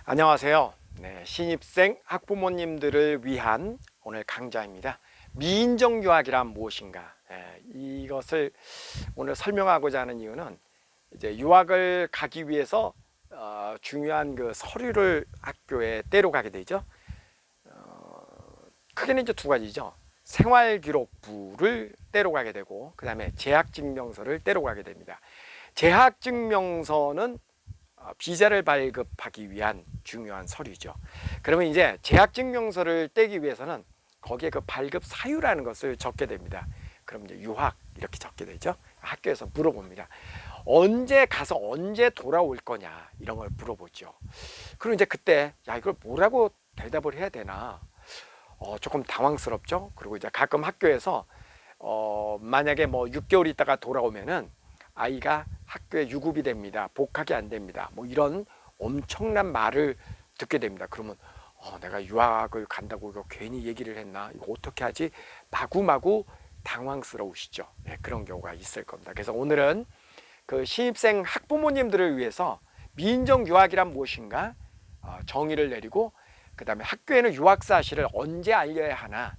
안녕하세요. 네, 신입생 학부모님들을 위한 오늘 강좌입니다. 미인정 유학이란 무엇인가? 이것을 오늘 설명하고자 하는 이유는 이제 유학을 가기 위해서 중요한 그 서류를 학교에 떼러 가게 되죠. 크게는 이제 두 가지죠. 생활기록부를 떼러 가게 되고, 그 다음에 재학증명서를 떼러 가게 됩니다. 재학증명서는 비자를 발급하기 위한 중요한 서류죠. 그러면 이제 재학증명서를 떼기 위해서는 거기에 그 발급 사유라는 것을 적게 됩니다. 그럼 이제 유학 이렇게 적게 되죠. 학교에서 물어봅니다. 언제 가서 언제 돌아올 거냐 이런 걸 물어보죠. 그럼 이제 그때 야 이걸 뭐라고 대답을 해야 되나 조금 당황스럽죠. 그리고 이제 가끔 학교에서 만약에 뭐 6개월 있다가 돌아오면은 아이가 학교에 유급이 됩니다. 복학이 안 됩니다. 뭐 이런 엄청난 말을 듣게 됩니다. 그러면 내가 유학을 간다고 이거 괜히 얘기를 했나? 이거 어떻게 하지? 마구마구 당황스러우시죠. 네, 그런 경우가 있을 겁니다. 그래서 오늘은 그 신입생 학부모님들을 위해서 미인정 유학이란 무엇인가 정의를 내리고, 그 다음에 학교에는 유학 사실을 언제 알려야 하나,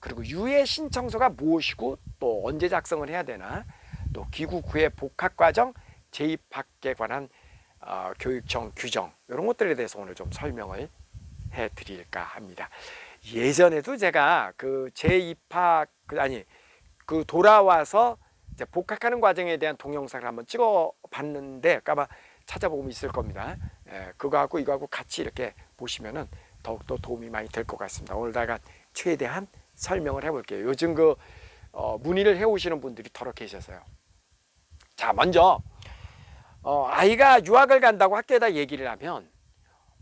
그리고 유예 신청서가 무엇이고 또 언제 작성을 해야 되나, 또 기구9회 복학과정 재입학에 관한 교육청 규정 이런 것들에 대해서 오늘 좀 설명을 해드릴까 합니다. 예전에도 제가 그 재입학 그 돌아와서 이제 복학하는 과정에 대한 동영상을 한번 찍어봤는데 아마 찾아보면 있을 겁니다. 그거하고 이거하고 같이 이렇게 보시면은 더욱더 도움이 많이 될 것 같습니다. 오늘 다가 최대한 설명을 해볼게요. 요즘 그 문의를 해오시는 분들이 더러 계셔서요. 자, 먼저 아이가 유학을 간다고 학교에다 얘기를 하면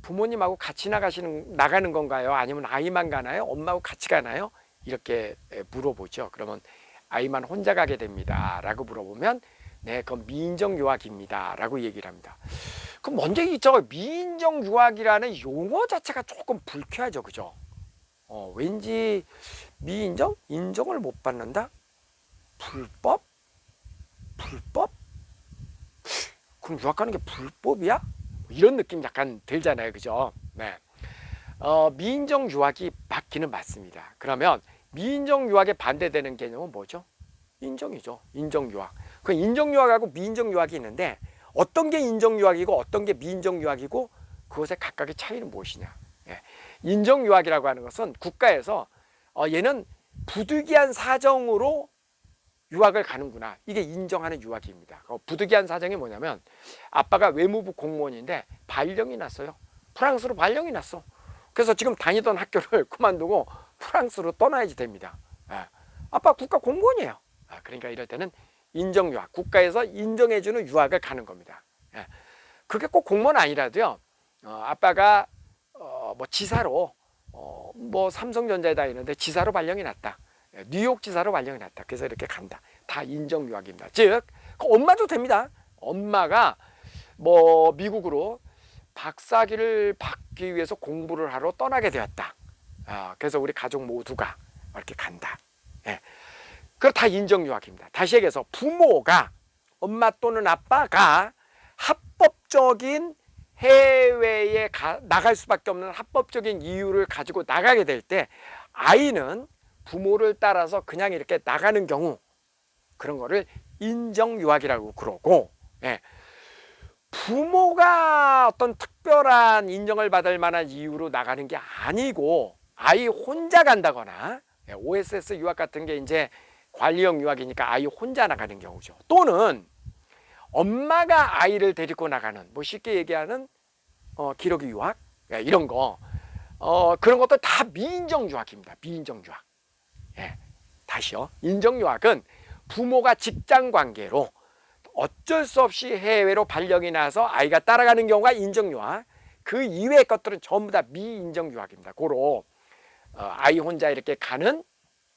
부모님하고 같이 나가는 건가요? 아니면 아이만 가나요? 엄마하고 같이 가나요? 이렇게 물어보죠. 그러면 아이만 혼자 가게 됩니다 라고 물어보면 네, 그건 미인정 유학입니다 라고 얘기를 합니다. 그럼 먼저 저 미인정 유학이라는 용어 자체가 조금 불쾌하죠. 그죠? 왠지 미인정? 인정을 못 받는다? 불법? 그럼 유학 가는 게 불법이야? 이런 느낌 약간 들잖아요. 그죠? 네. 미인정 유학이 맞기는 맞습니다. 그러면 미인정 유학에 반대되는 개념은 뭐죠? 인정이죠. 인정 유학. 그 인정 유학하고 미인정 유학이 있는데 어떤 게 인정 유학이고 어떤 게 미인정 유학이고 그것의 각각의 차이는 무엇이냐? 인정 유학이라고 하는 것은 국가에서 얘는 부득이한 사정으로 유학을 가는구나. 이게 인정하는 유학입니다. 부득이한 사정이 뭐냐면 아빠가 외무부 공무원인데 발령이 났어요. 프랑스로 발령이 났어. 그래서 지금 다니던 학교를 그만두고 프랑스로 떠나야지 됩니다. 아빠 국가 공무원이에요. 그러니까 이럴 때는 인정유학, 국가에서 인정해주는 유학을 가는 겁니다. 그게 꼭 공무원 아니라도요. 아빠가 뭐 지사로 뭐 삼성전자에 다니는데 지사로 발령이 났다. 뉴욕 지사로 발령이 났다. 그래서 이렇게 간다. 다 인정 유학입니다. 즉 엄마도 됩니다. 엄마가 뭐 미국으로 박사학위를 받기 위해서 공부를 하러 떠나게 되었다. 그래서 우리 가족 모두가 이렇게 간다. 그거 다 인정 유학입니다. 다시 얘기해서 부모가 엄마 또는 아빠가 합법적인 해외에 나갈 수밖에 없는 합법적인 이유를 가지고 나가게 될 때 아이는 부모를 따라서 그냥 이렇게 나가는 경우 그런 거를 인정유학이라고 그러고, 부모가 어떤 특별한 인정을 받을 만한 이유로 나가는 게 아니고 아이 혼자 간다거나, OSS 유학 같은 게 이제 관리형 유학이니까 아이 혼자 나가는 경우죠. 또는 엄마가 아이를 데리고 나가는, 뭐 쉽게 얘기하는 기러기 유학, 이런 거, 그런 것도 다 미인정 유학입니다. 미인정 유학. 다시요. 인정 유학은 부모가 직장 관계로 어쩔 수 없이 해외로 발령이 나서 아이가 따라가는 경우가 인정 유학. 그 이외의 것들은 전부 다 미인정 유학입니다. 고로 아이 혼자 이렇게 가는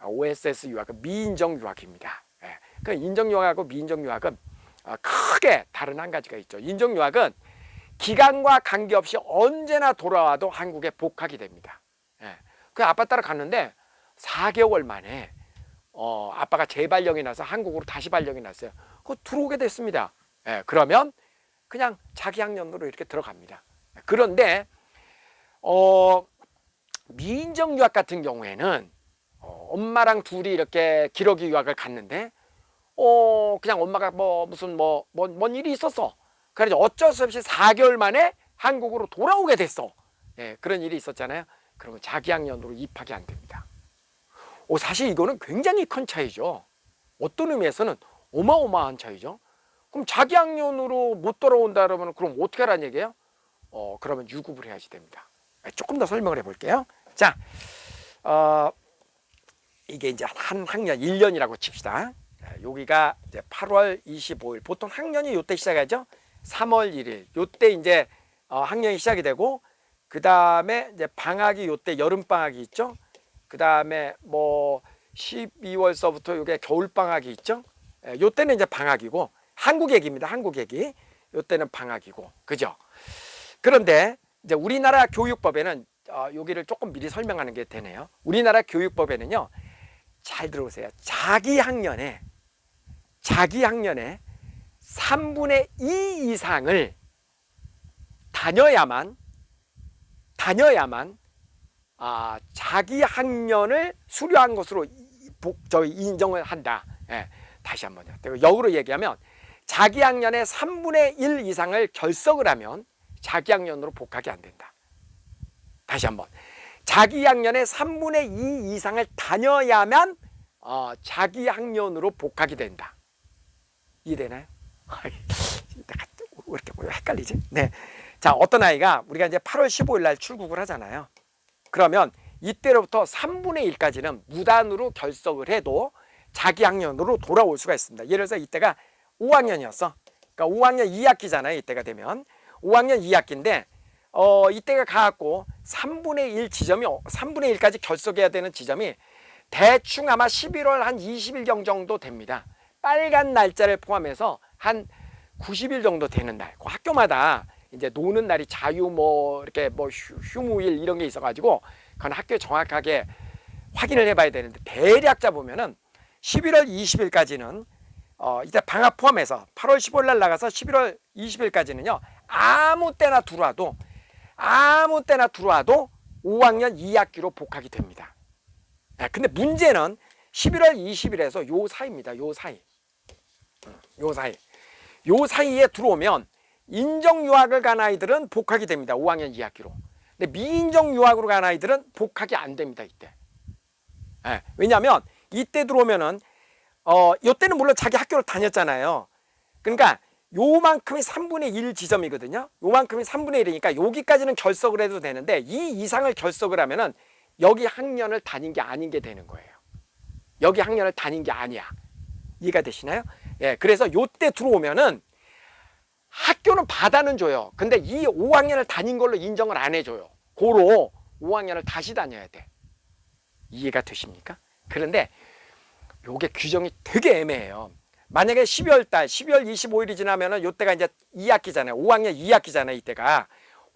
OSS 유학은 미인정 유학입니다. 그 인정 유학하고 미인정 유학은 크게 다른 한 가지가 있죠. 인정 유학은 기간과 관계없이 언제나 돌아와도 한국에 복학이 됩니다. 그 아빠 따라 갔는데 4개월 만에 아빠가 재발령이 나서 한국으로 다시 발령이 났어요. 그거 들어오게 됐습니다. 그러면 그냥 자기 학년으로 이렇게 들어갑니다. 그런데 미인정 유학 같은 경우에는 엄마랑 둘이 이렇게 기러기 유학을 갔는데 그냥 엄마가 뭔 일이 있었어. 그래서 어쩔 수 없이 4개월 만에 한국으로 돌아오게 됐어. 예, 그런 일이 있었잖아요. 그러면 자기 학년으로 입학이 안 됩니다. 사실 이거는 굉장히 큰 차이죠. 어떤 의미에서는 어마어마한 차이죠. 그럼 자기 학년으로 못 돌아온다 그러면 그럼 어떻게 하라는 얘기예요? 그러면 유급을 해야지 됩니다. 조금 더 설명을 해볼게요. 자, 이게 이제 한 학년 1년이라고 칩시다. 여기가 이제 8월 25일. 보통 학년이 요때 시작하죠. 3월 1일. 요때 이제 학년이 시작이 되고, 그 다음에 이제 방학이 요때 여름 방학이 있죠. 그 다음에 뭐 12월서부터 요게 겨울 방학이 있죠. 요때는 이제 방학이고, 한국 얘기입니다. 한국 얘기. 요때는 방학이고, 그죠? 그런데 이제 우리나라 교육법에는 여기를 조금 미리 설명하는 게 되네요. 우리나라 교육법에는요, 잘 들어보세요. 자기 학년에 3분의 2 이상을 다녀야만 자기 학년을 수료한 것으로 인정을 한다. 예, 다시 한번요. 역으로 얘기하면 자기 학년의 3분의 1 이상을 결석을 하면 자기 학년으로 복학이 안 된다. 다시 한번. 자기 학년의 3분의 2 이상을 다녀야만 자기 학년으로 복학이 된다. 이해되나요? 왜 이렇게 헷갈리지? 네. 자, 어떤 아이가 우리가 이제 8월 15일 날 출국을 하잖아요. 그러면 이때로부터 3분의 1까지는 무단으로 결석을 해도 자기 학년으로 돌아올 수가 있습니다. 예를 들어서 이때가 5학년이었어. 그러니까 5학년 2학기잖아요. 이때가 되면 5학년 2학기인데 이때가 가갖고 3분의 1까지 결석해야 되는 지점이 대충 아마 11월 한 20일경 정도 됩니다. 빨간 날짜를 포함해서 한 90일 정도 되는 날. 그 학교마다 이제 노는 날이 자유 이렇게 휴무일 이런 게 있어가지고 그건 학교에 정확하게 확인을 해봐야 되는데 대략 잡으면은 11월 20일까지는 이때 방학 포함해서 8월 15일 날 나가서 11월 20일까지는요 아무 때나 들어와도 5학년 2학기로 복학이 됩니다. 근데 문제는 11월 20일에서 요 사이입니다. 요 사이에 들어오면 인정 유학을 간 아이들은 복학이 됩니다. 5학년 2학기로. 근데 미인정 유학으로 간 아이들은 복학이 안 됩니다. 이때. 왜냐하면 이때 들어오면은 이때는 물론 자기 학교를 다녔잖아요. 그러니까 요만큼이 3분의 1 지점이거든요. 요만큼이 3분의 1이니까 여기까지는 결석을 해도 되는데 이 이상을 결석을 하면은 여기 학년을 다닌 게 아닌 게 되는 거예요. 여기 학년을 다닌 게 아니야. 이해가 되시나요? 예, 그래서 요때 들어오면은 학교는 받아는 줘요. 근데 이 5학년을 다닌 걸로 인정을 안 해줘요. 고로 5학년을 다시 다녀야 돼. 이해가 되십니까? 그런데 요게 규정이 되게 애매해요. 만약에 12월 25일이 지나면은 요때가 이제 2학기잖아요. 5학년 2학기잖아요. 이때가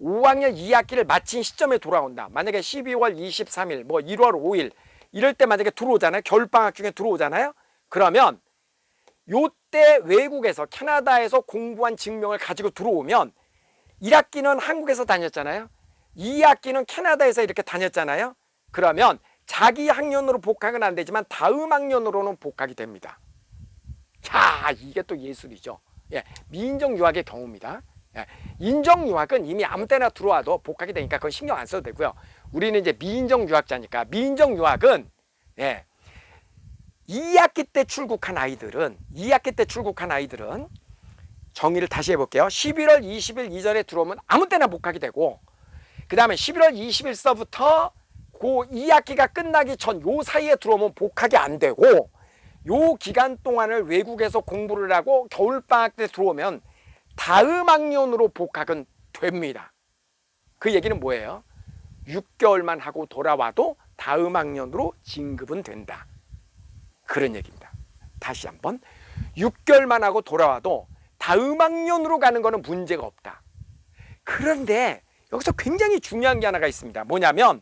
5학년 2학기를 마친 시점에 돌아온다. 만약에 12월 23일, 1월 5일 이럴 때 만약에 들어오잖아요. 겨울방학 중에 들어오잖아요. 그러면 요때 외국에서 캐나다에서 공부한 증명을 가지고 들어오면 1학기는 한국에서 다녔잖아요. 2학기는 캐나다에서 이렇게 다녔잖아요. 그러면 자기 학년으로 복학은 안 되지만 다음 학년으로는 복학이 됩니다. 자, 이게 또 예술이죠. 예, 미인정 유학의 경우입니다. 예, 인정 유학은 이미 아무 때나 들어와도 복학이 되니까 그건 신경 안 써도 되고요. 우리는 이제 미인정 유학자니까 미인정 유학은 2학기 때 출국한 아이들은 정의를 다시 해볼게요. 11월 20일 이전에 들어오면 아무 때나 복학이 되고 그 다음에 11월 20일서부터 그 2학기가 끝나기 전 요 사이에 들어오면 복학이 안 되고 요 기간 동안을 외국에서 공부를 하고 겨울방학 때 들어오면 다음 학년으로 복학은 됩니다. 그 얘기는 뭐예요? 6개월만 하고 돌아와도 다음 학년으로 진급은 된다. 그런 얘기입니다. 다시 한번 6개월만 하고 돌아와도 다음 학년으로 가는 거는 문제가 없다. 그런데 여기서 굉장히 중요한 게 하나가 있습니다. 뭐냐면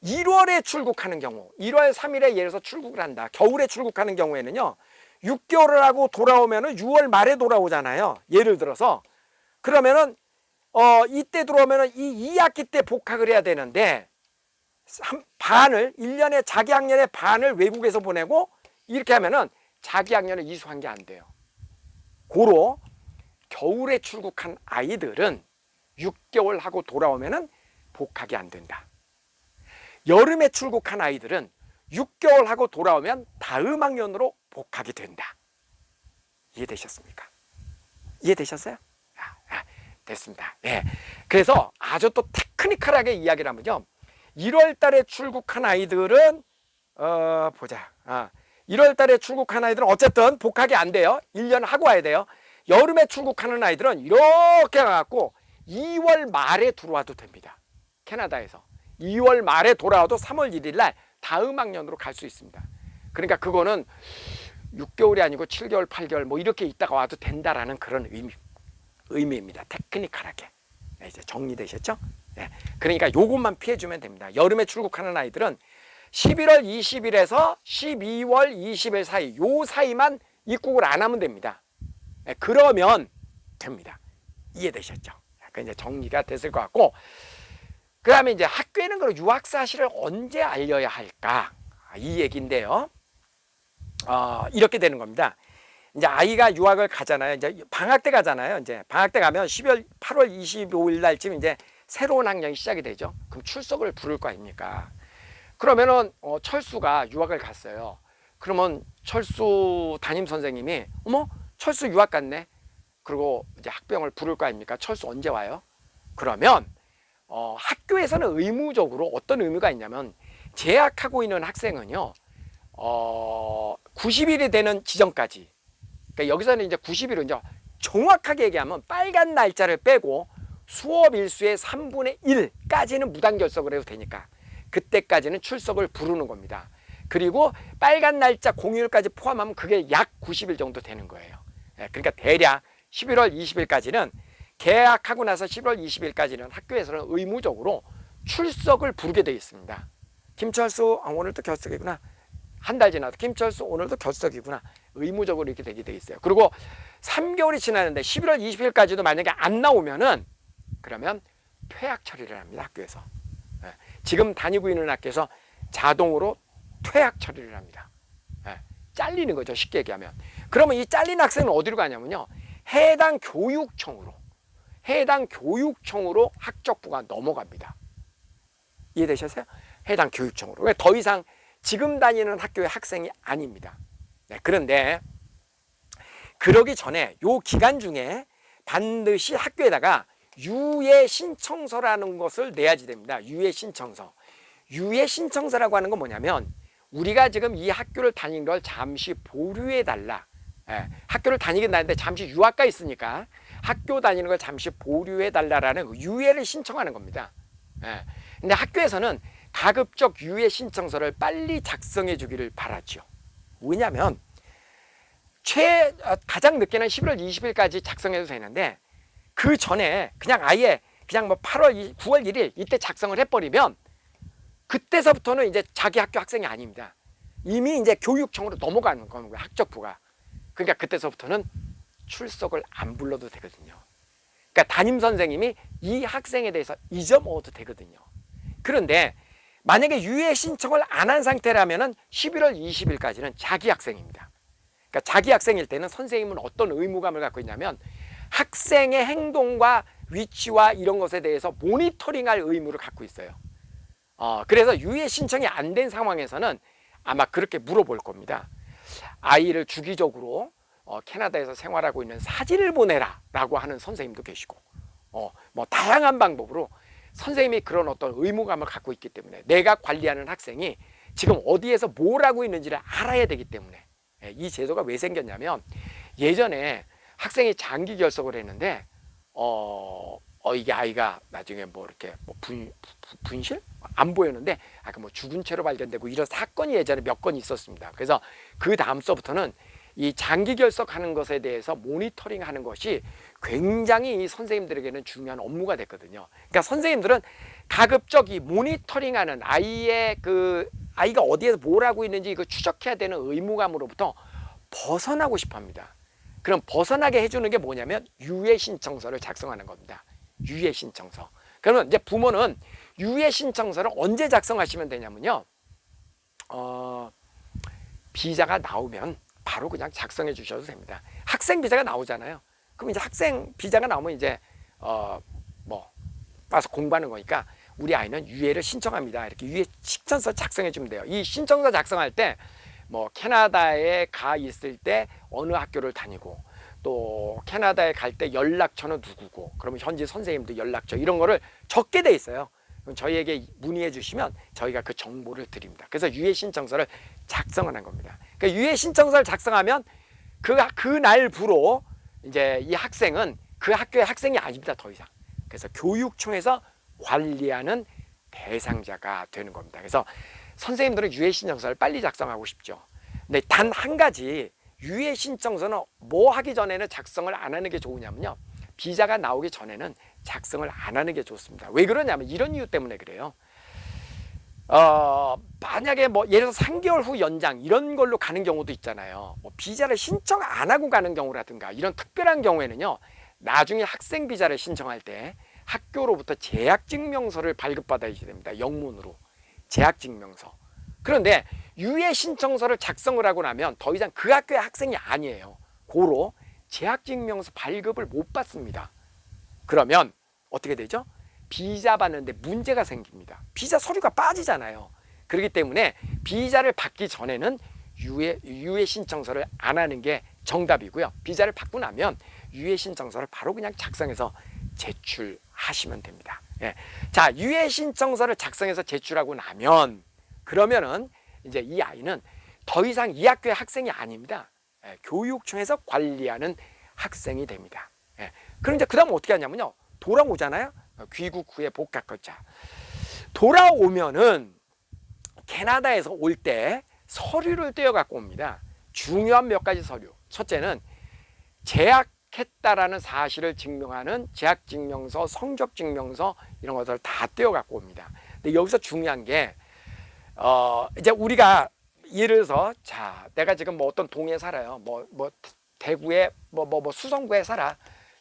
1월에 출국하는 경우 1월 3일에 예를 들어서 출국을 한다. 겨울에 출국하는 경우에는요 6개월을 하고 돌아오면은 6월 말에 돌아오잖아요. 예를 들어서 그러면은 이때 들어오면은 이 2학기 때 복학을 해야 되는데 반을 1년에 자기 학년의 반을 외국에서 보내고 이렇게 하면은 자기 학년을 이수한 게 안 돼요. 고로 겨울에 출국한 아이들은 6개월 하고 돌아오면은 복학이 안 된다. 여름에 출국한 아이들은 6개월 하고 돌아오면 다음 학년으로 복학이 된다. 이해되셨습니까? 이해되셨어요? 됐습니다. 네. 그래서 아주 또 테크니컬하게 이야기를 하면요. 1월 달에 출국한 아이들은 1월 달에 출국한 아이들은 어쨌든 복학이 안 돼요. 1년 하고 와야 돼요. 여름에 출국하는 아이들은 이렇게 가갖고 2월 말에 들어와도 됩니다. 캐나다에서 2월 말에 돌아와도 3월 1일 날 다음 학년으로 갈 수 있습니다. 그러니까 그거는 6개월이 아니고 7개월, 8개월 뭐 이렇게 있다가 와도 된다라는 그런 의미입니다. 테크니컬하게. 네, 이제 정리되셨죠? 네. 그러니까 요것만 피해주면 됩니다. 여름에 출국하는 아이들은 11월 20일에서 12월 20일 사이, 요 사이만 입국을 안 하면 됩니다. 네, 그러면 됩니다. 이해되셨죠? 그 이제 정리가 됐을 것 같고, 그 다음에 이제 학교에는 그럼 유학 사실을 언제 알려야 할까? 이 얘기인데요. 이렇게 되는 겁니다. 이제 아이가 유학을 가잖아요. 이제 방학 때 가잖아요. 이제 방학 때 가면 8월 25일 날쯤 이제 새로운 학년이 시작이 되죠. 그럼 출석을 부를 거 아닙니까? 그러면은 철수가 유학을 갔어요. 그러면 철수 담임 선생님이 어머 철수 유학 갔네. 그리고 이제 학병을 부를 거 아닙니까? 철수 언제 와요? 그러면 학교에서는 의무적으로 어떤 의무가 있냐면 재학하고 있는 학생은요 90일이 되는 지점까지, 그러니까 여기서는 이제 90일은 이제 정확하게 얘기하면 빨간 날짜를 빼고 수업 일수의 3분의 1까지는 무단 결석을 해도 되니까 그때까지는 출석을 부르는 겁니다. 그리고 빨간 날짜 공휴일까지 포함하면 그게 약 90일 정도 되는 거예요. 그러니까 대략 11월 20일까지는 개학하고 나서 11월 20일까지는 학교에서는 의무적으로 출석을 부르게 되어 있습니다. 김철수 오늘도 결석이구나. 한 달 지나도 김철수 오늘도 결석이구나. 의무적으로 이렇게 되게 돼 있어요. 그리고 3개월이 지났는데 11월 20일까지도 만약에 안 나오면은 그러면 퇴학 처리를 합니다. 학교에서. 지금 다니고 있는 학교에서 자동으로 퇴학 처리를 합니다. 잘리는 거죠. 쉽게 얘기하면. 그러면 이 잘린 학생은 어디로 가냐면요. 해당 교육청으로 학적부가 넘어갑니다. 이해되셨어요? 해당 교육청으로. 왜 더 이상 지금 다니는 학교의 학생이 아닙니다. 그런데 그러기 전에 요 기간 중에 반드시 학교에다가 유예 신청서라는 것을 내야지 됩니다. 유예 신청서. 유예 신청서라고 하는 건 뭐냐면 우리가 지금 이 학교를 다니는 걸 잠시 보류해 달라. 학교를 다니긴 하는데 잠시 유학가 있으니까 학교 다니는 걸 잠시 보류해 달라라는 유예를 신청하는 겁니다. 근데 학교에서는 가급적 유예 신청서를 빨리 작성해 주기를 바라죠. 왜냐하면 가장 늦게는 11월 20일까지 작성해도 되는데 그 전에 그냥 아예 그냥 뭐 9월 1일 이때 작성을 해버리면 그때서부터는 이제 자기 학교 학생이 아닙니다. 이미 이제 교육청으로 넘어가는 거고요. 학적부가. 그러니까 그때서부터는 출석을 안 불러도 되거든요. 그러니까 담임 선생님이 이 학생에 대해서 잊어먹어도 되거든요. 그런데 만약에 유예 신청을 안 한 상태라면은 11월 20일까지는 자기 학생입니다. 그러니까 자기 학생일 때는 선생님은 어떤 의무감을 갖고 있냐면 학생의 행동과 위치와 이런 것에 대해서 모니터링할 의무를 갖고 있어요. 그래서 유예 신청이 안 된 상황에서는 아마 그렇게 물어볼 겁니다. 아이를 주기적으로 캐나다에서 생활하고 있는 사진을 보내라 라고 하는 선생님도 계시고 뭐 다양한 방법으로 선생님이 그런 어떤 의무감을 갖고 있기 때문에 내가 관리하는 학생이 지금 어디에서 뭘 하고 있는지를 알아야 되기 때문에 이 제도가 왜 생겼냐면 예전에 학생이 장기 결석을 했는데 이게 아이가 나중에 뭐 이렇게 뭐 분실? 안 보였는데 뭐 죽은 채로 발견되고 이런 사건이 예전에 몇 건 있었습니다. 그래서 그 다음서부터는 이 장기 결석하는 것에 대해서 모니터링하는 것이 굉장히 이 선생님들에게는 중요한 업무가 됐거든요. 그러니까 선생님들은 가급적 이 모니터링하는 아이의 아이가 어디에서 뭘 하고 있는지 이거 추적해야 되는 의무감으로부터 벗어나고 싶어 합니다. 그럼 벗어나게 해주는 게 뭐냐면 유예 신청서를 작성하는 겁니다. 유예 신청서. 그러면 이제 부모는 유예 신청서를 언제 작성하시면 되냐면요. 비자가 나오면 바로 그냥 작성해 주셔도 됩니다. 학생 비자가 나오잖아요. 그럼 이제 학생 비자가 나오면 이제 뭐 와서 공부하는 거니까 우리 아이는 유예를 신청합니다. 이렇게 유예 신청서 작성해 주면 돼요. 이 신청서 작성할 때 뭐 캐나다에 가 있을 때 어느 학교를 다니고 또 캐나다에 갈 때 연락처는 누구고 그러면 현지 선생님도 연락처 이런 거를 적게 돼 있어요. 그럼 저희에게 문의해 주시면 저희가 그 정보를 드립니다. 그래서 유예 신청서를 작성하는 겁니다. 그러니까 유예 신청서를 작성하면 그 날부로 이제 이 학생은 그 학교의 학생이 아닙니다. 더 이상. 그래서 교육청에서 관리하는 대상자가 되는 겁니다. 그래서 선생님들은 유예 신청서를 빨리 작성하고 싶죠. 근데 단 한 가지 유예 신청서는 뭐 하기 전에는 작성을 안 하는 게 좋으냐면요. 비자가 나오기 전에는 작성을 안 하는 게 좋습니다. 왜 그러냐면 이런 이유 때문에 그래요. 만약에 뭐 예를 들어서 3개월 후 연장 이런 걸로 가는 경우도 있잖아요. 뭐 비자를 신청 안 하고 가는 경우라든가 이런 특별한 경우에는요. 나중에 학생 비자를 신청할 때 학교로부터 재학증명서를 발급받아야 됩니다. 영문으로 재학증명서. 그런데 유예 신청서를 작성을 하고 나면 더 이상 그 학교의 학생이 아니에요. 고로 재학증명서 발급을 못 받습니다. 그러면 어떻게 되죠? 비자 받는데 문제가 생깁니다. 비자 서류가 빠지잖아요. 그렇기 때문에 비자를 받기 전에는 유예 신청서를 안 하는 게 정답이고요. 비자를 받고 나면 유예 신청서를 바로 그냥 작성해서 제출하시면 됩니다. 예. 자, 유예 신청서를 작성해서 제출하고 나면 그러면은 이제 이 아이는 더 이상 이 학교의 학생이 아닙니다. 예. 교육청에서 관리하는 학생이 됩니다. 예. 그럼 이제 그다음 어떻게 하냐면요. 돌아오잖아요. 귀국 후에 복학거자. 돌아오면은 캐나다에서 올 때 서류를 떼어 갖고 옵니다. 중요한 몇 가지 서류. 첫째는 재학했다라는 사실을 증명하는 재학증명서, 성적증명서 이런 것들을 다 떼어 갖고 옵니다. 근데 여기서 중요한 게 이제 우리가 예를 들어서 자, 내가 지금 뭐 어떤 동에 살아요. 뭐 대구에 뭐 수성구에 살아.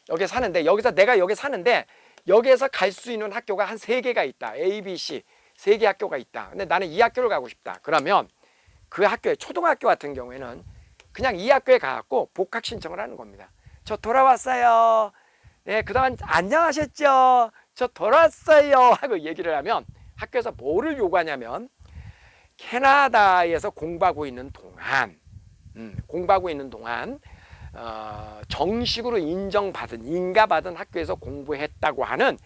여기 사는데 내가 여기 사는데 여기에서 갈 수 있는 학교가 한 3개가 있다. A, B, C 3개 학교가 있다. 근데 나는 이 학교를 가고 싶다. 그러면 그 학교에 초등학교 같은 경우에는 그냥 이 학교에 가갖고 복학 신청을 하는 겁니다. 저 돌아왔어요. 네, 그동안 안녕하셨죠? 저 돌아왔어요. 하고 얘기를 하면 학교에서 뭐를 요구하냐면 캐나다에서 공부하고 있는 동안 정식으로 인가받은 학교에서 공부했다고 하는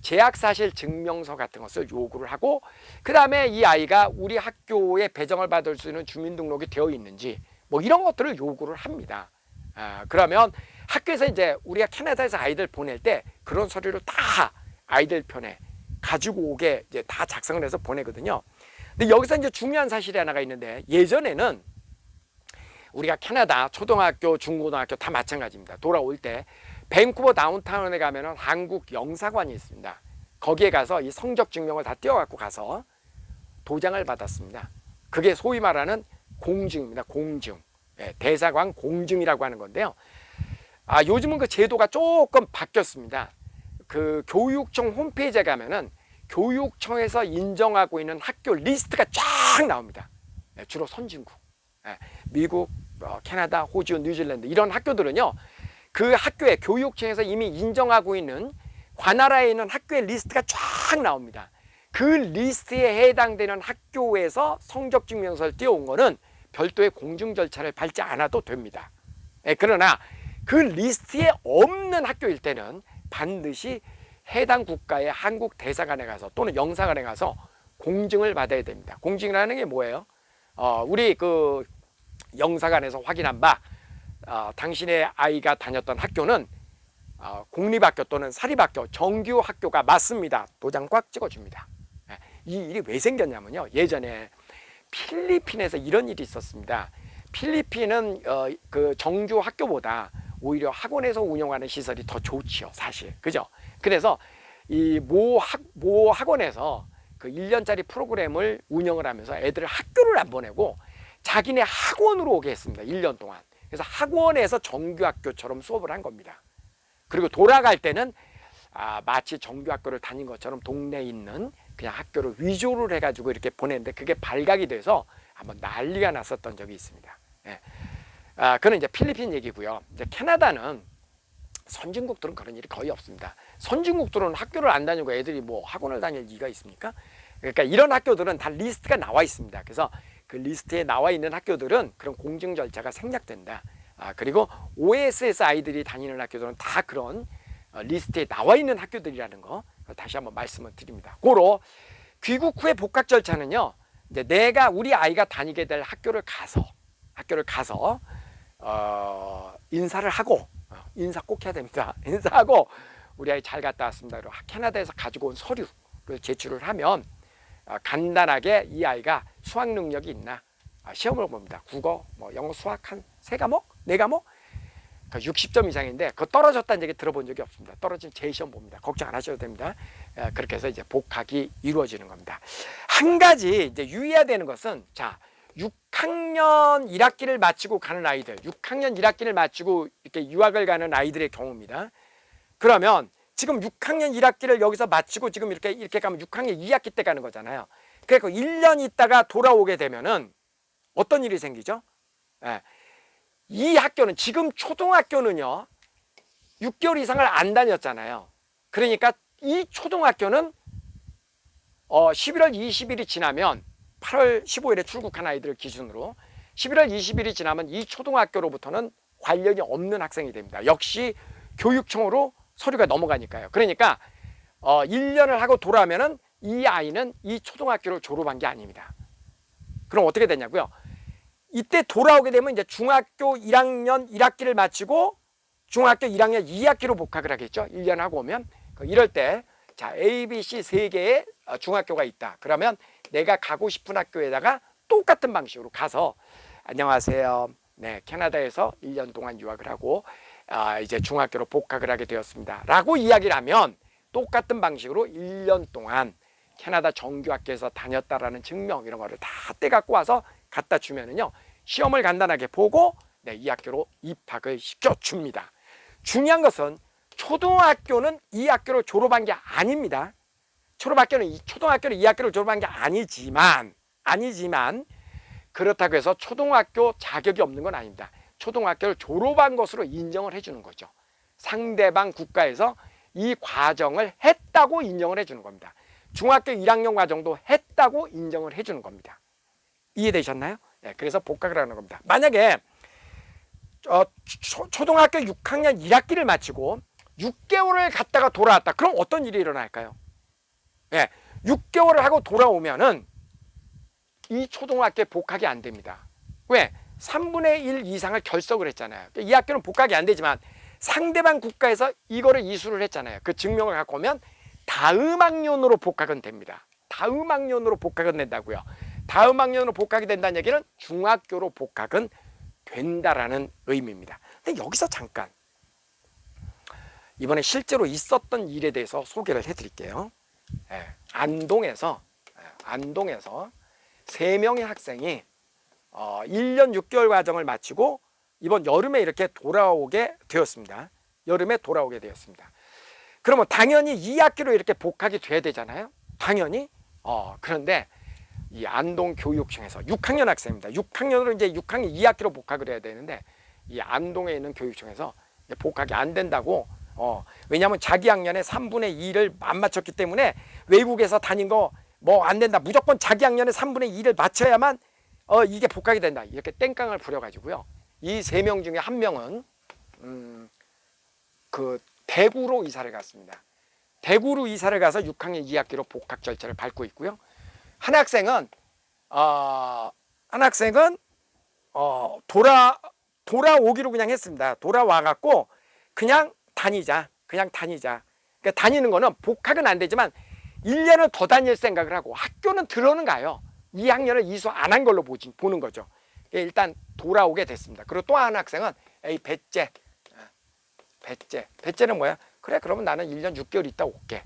재학사실 증명서 같은 것을 요구를 하고 그 다음에 이 아이가 우리 학교에 배정을 받을 수 있는 주민등록이 되어 있는지 뭐 이런 것들을 요구를 합니다. 그러면 학교에서 이제 우리가 캐나다에서 아이들 보낼 때 그런 서류를 다 아이들 편에 가지고 오게 이제 다 작성을 해서 보내거든요. 근데 여기서 이제 중요한 사실이 하나가 있는데 예전에는 우리가 캐나다 초등학교, 중고등학교 다 마찬가지입니다. 돌아올 때 밴쿠버 다운타운에 가면은 한국 영사관이 있습니다. 거기에 가서 이 성적 증명을 다 띄워갖고 가서 도장을 받았습니다. 그게 소위 말하는 공증입니다. 공증. 예, 대사관 공증이라고 하는 건데요. 요즘은 그 제도가 조금 바뀌었습니다. 그 교육청 홈페이지에 가면은 교육청에서 인정하고 있는 학교 리스트가 쫙 나옵니다. 예, 주로 선진국. 예, 미국, 캐나다, 호주, 뉴질랜드 이런 학교들은요. 그 학교에 교육청에서 이미 인정하고 있는 관할하에 있는 학교의 리스트가 쫙 나옵니다. 그 리스트에 해당되는 학교에서 성적증명서를 띄워온 거는 별도의 공증 절차를 밟지 않아도 됩니다. 그러나 그 리스트에 없는 학교일 때는 반드시 해당 국가의 한국 대사관에 가서 또는 영사관에 가서 공증을 받아야 됩니다. 공증이라는 게 뭐예요? 우리 그 영사관에서 확인한 바 당신의 아이가 다녔던 학교는 공립학교 또는 사립학교, 정규 학교가 맞습니다. 도장 꽉 찍어줍니다. 이 일이 왜 생겼냐면요. 예전에 필리핀에서 이런 일이 있었습니다. 필리핀은 그 정규 학교보다 오히려 학원에서 운영하는 시설이 더 좋지요, 사실. 그죠? 그래서 이 모 학원에서 그 1년짜리 프로그램을 운영을 하면서 애들을 학교를 안 보내고 자기네 학원으로 오게 했습니다. 1년 동안. 그래서 학원에서 정규학교처럼 수업을 한 겁니다. 그리고 돌아갈 때는 마치 정규학교를 다닌 것처럼 동네에 있는 그냥 학교를 위조를 해가지고 이렇게 보냈는데 그게 발각이 돼서 한번 난리가 났었던 적이 있습니다. 예. 그건 이제 필리핀 얘기고요. 이제 캐나다는 선진국들은 그런 일이 거의 없습니다. 선진국들은 학교를 안 다니고 애들이 뭐 학원을 다닐 이유가 있습니까? 그러니까 이런 학교들은 다 리스트가 나와 있습니다. 그래서 그 리스트에 나와 있는 학교들은 그런 공증 절차가 생략된다. 그리고 OSS 아이들이 다니는 학교들은 다 그런 리스트에 나와 있는 학교들이라는 거 다시 한번 말씀을 드립니다. 고로 귀국 후의 복학 절차는요. 이제 우리 아이가 다니게 될 학교를 가서 인사를 하고 인사 꼭 해야 됩니다. 인사하고 우리 아이 잘 갔다 왔습니다. 캐나다에서 가지고 온 서류를 제출을 하면 간단하게 이 아이가 수학 능력이 있나 시험을 봅니다. 국어, 영어, 수학 한 3과목? 4과목? 60점 이상인데 그거 떨어졌다는 얘기 들어본 적이 없습니다. 떨어지면 재시험 봅니다. 걱정 안 하셔도 됩니다. 그렇게 해서 이제 복학이 이루어지는 겁니다. 한 가지 이제 유의해야 되는 것은 6학년 1학기를 마치고 가는 아이들, 6학년 1학기를 마치고 이렇게 유학을 가는 아이들의 경우입니다. 그러면 지금 6학년 1학기를 여기서 마치고 지금 이렇게 가면 6학년 2학기 때 가는 거잖아요. 그래서 1년 있다가 돌아오게 되면은 어떤 일이 생기죠? 이 학교는 지금 초등학교는요 6개월 이상을 안 다녔잖아요. 그러니까 이 초등학교는 11월 20일이 지나면 8월 15일에 출국한 아이들을 기준으로 11월 20일이 지나면 이 초등학교로부터는 관련이 없는 학생이 됩니다. 역시 교육청으로 서류가 넘어가니까요. 그러니까 1년을 하고 돌아오면은 이 아이는 이 초등학교를 졸업한 게 아닙니다. 그럼 어떻게 되냐고요? 이때 돌아오게 되면 이제 중학교 1학년 1학기를 마치고 중학교 1학년 2학기로 복학을 하겠죠. 1년 하고 오면 이럴 때 A, B, C 3개의 중학교가 있다. 그러면 내가 가고 싶은 학교에다가 똑같은 방식으로 가서 안녕하세요. 네, 캐나다에서 1년 동안 유학을 하고 이제 중학교로 복학을 하게 되었습니다. 라고 이야기를 하면 똑같은 방식으로 1년 동안 캐나다 정규학교에서 다녔다라는 증명 이런 거를 다 떼갖고 와서 갖다 주면은요 시험을 간단하게 보고 이 학교로 입학을 시켜줍니다. 중요한 것은 초등학교는 이 학교를 졸업한 게 아닙니다. 초등학교는 이 학교를 졸업한 게 아니지만 그렇다고 해서 초등학교 자격이 없는 건 아닙니다. 초등학교를 졸업한 것으로 인정을 해주는 거죠. 상대방 국가에서 이 과정을 했다고 인정을 해주는 겁니다. 중학교 1학년 과정도 했다고 인정을 해주는 겁니다. 이해되셨나요? 네, 그래서 복학을 하는 겁니다. 만약에 초등학교 6학년 1학기를 마치고 6개월을 갔다가 돌아왔다. 그럼 어떤 일이 일어날까요? 네, 6개월을 하고 돌아오면은 이 초등학교에 복학이 안 됩니다. 왜? 3분의 1 이상을 결석을 했잖아요. 이 학교는 복학이 안 되지만 상대방 국가에서 이거를 이수를 했잖아요. 그 증명을 갖고 오면 다음 학년으로 복학은 됩니다. 다음 학년으로 복학은 된다고요. 다음 학년으로 복학이 된다는 얘기는 중학교로 복학은 된다라는 의미입니다. 근데 여기서 잠깐 이번에 실제로 있었던 일에 대해서 소개를 해드릴게요. 안동에서 3명의 학생이 1년 6개월 과정을 마치고 이번 여름에 이렇게 돌아오게 되었습니다. 그러면 당연히 2학기로 이렇게 복학이 돼야 되잖아요. 당연히. 그런데 이 안동 교육청에서 6학년 학생입니다. 6학년으로 이제 6학년 2학기로 복학을 해야 되는데 이 안동에 있는 교육청에서 복학이 안 된다고. 왜냐하면 자기 학년의 3분의 2를 안 맞췄기 때문에 외국에서 다닌 거 뭐 안 된다. 무조건 자기 학년의 3분의 2를 맞춰야만 이게 복학이 된다. 이렇게 땡깡을 부려가지고요. 이 3명 중에 한 명은 그 대구로 이사를 갔습니다. 대구로 이사를 가서 6학년 2학기로 복학 절차를 밟고 있고요. 한 학생은 돌아오기로 그냥 했습니다. 돌아와갖고 그냥 다니자. 그러니까 다니는 거는 복학은 안 되지만 1년을 더 다닐 생각을 하고 학교는 들어는 가요. 2학년을 이수 안 한 걸로 보는 거죠. 일단 돌아오게 됐습니다. 그리고 또 한 학생은 배째는 뭐야? 그래 그러면 나는 1년 6개월 있다 올게.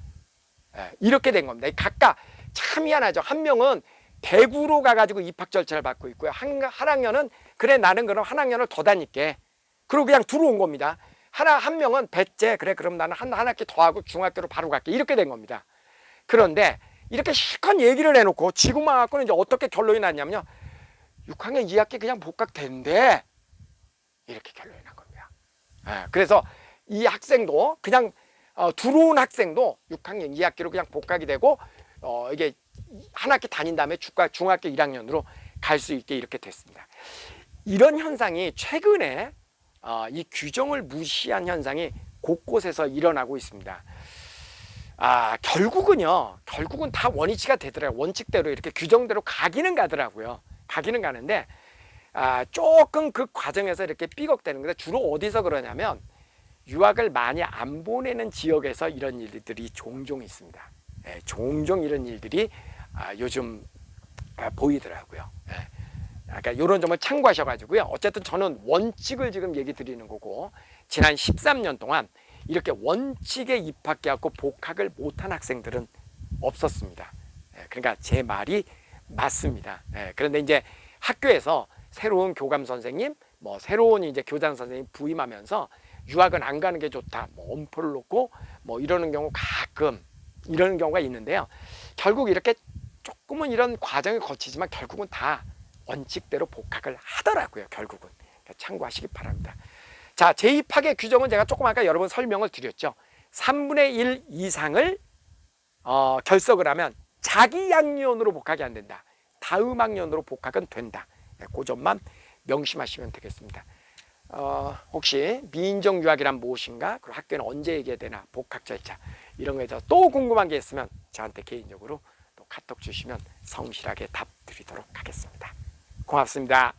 이렇게 된 겁니다. 각각 참 희한하죠. 한 명은 대구로 가가지고 입학 절차를 받고 있고요. 한 학년은 그래 나는 그럼 한 학년을 더 다닐게. 그리고 그냥 들어온 겁니다. 한 명은 배째, 그래 그럼 나는 한 학기 더 하고 중학교로 바로 갈게, 이렇게 된 겁니다. 그런데 이렇게 실컷 얘기를 해놓고 지금만 갖고는 이제 어떻게 결론이 났냐면요, 6학년 2학기 그냥 복학된대, 이렇게 결론이 난 겁니다. 그래서 이 학생도 그냥 들어온 학생도 6학년 2학기로 그냥 복학이 되고 이게 한 학기 다닌 다음에 중학교 1학년으로 갈 수 있게 이렇게 됐습니다. 이런 현상이 최근에 이 규정을 무시한 현상이 곳곳에서 일어나고 있습니다. 결국은 다 원위치가 되더라고요. 원칙대로 이렇게 규정대로 가기는 가더라고요. 가기는 가는데 조금 그 과정에서 이렇게 삐걱대는 건데, 주로 어디서 그러냐면 유학을 많이 안 보내는 지역에서 이런 일들이 종종 있습니다. 종종 이런 일들이 요즘 보이더라고요. 그러니까 이런 점을 참고하셔가지고요. 어쨌든 저는 원칙을 지금 얘기 드리는 거고, 지난 13년 동안 이렇게 원칙에 입학해갖고 복학을 못한 학생들은 없었습니다. 그러니까 제 말이 맞습니다. 그런데 이제 학교에서 새로운 교감 선생님, 새로운 이제 교장 선생님 부임하면서 유학은 안 가는 게 좋다, 엄포를 놓고 이러는 경우 가끔 이러는 경우가 있는데요. 결국 이렇게 조금은 이런 과정을 거치지만 결국은 다 원칙대로 복학을 하더라고요. 결국은. 참고하시기 바랍니다. 자, 재입학의 규정은 제가 조금 아까 여러 번 설명을 드렸죠. 3분의 1 이상을 결석을 하면 자기 학년으로 복학이 안 된다. 다음 학년으로 복학은 된다. 그 점만 명심하시면 되겠습니다. 혹시 미인정 유학이란 무엇인가, 그리고 학교는 언제 얘기해야 되나, 복학 절차, 이런 거에 대해서 또 궁금한 게 있으면 저한테 개인적으로 또 카톡 주시면 성실하게 답 드리도록 하겠습니다. 고맙습니다.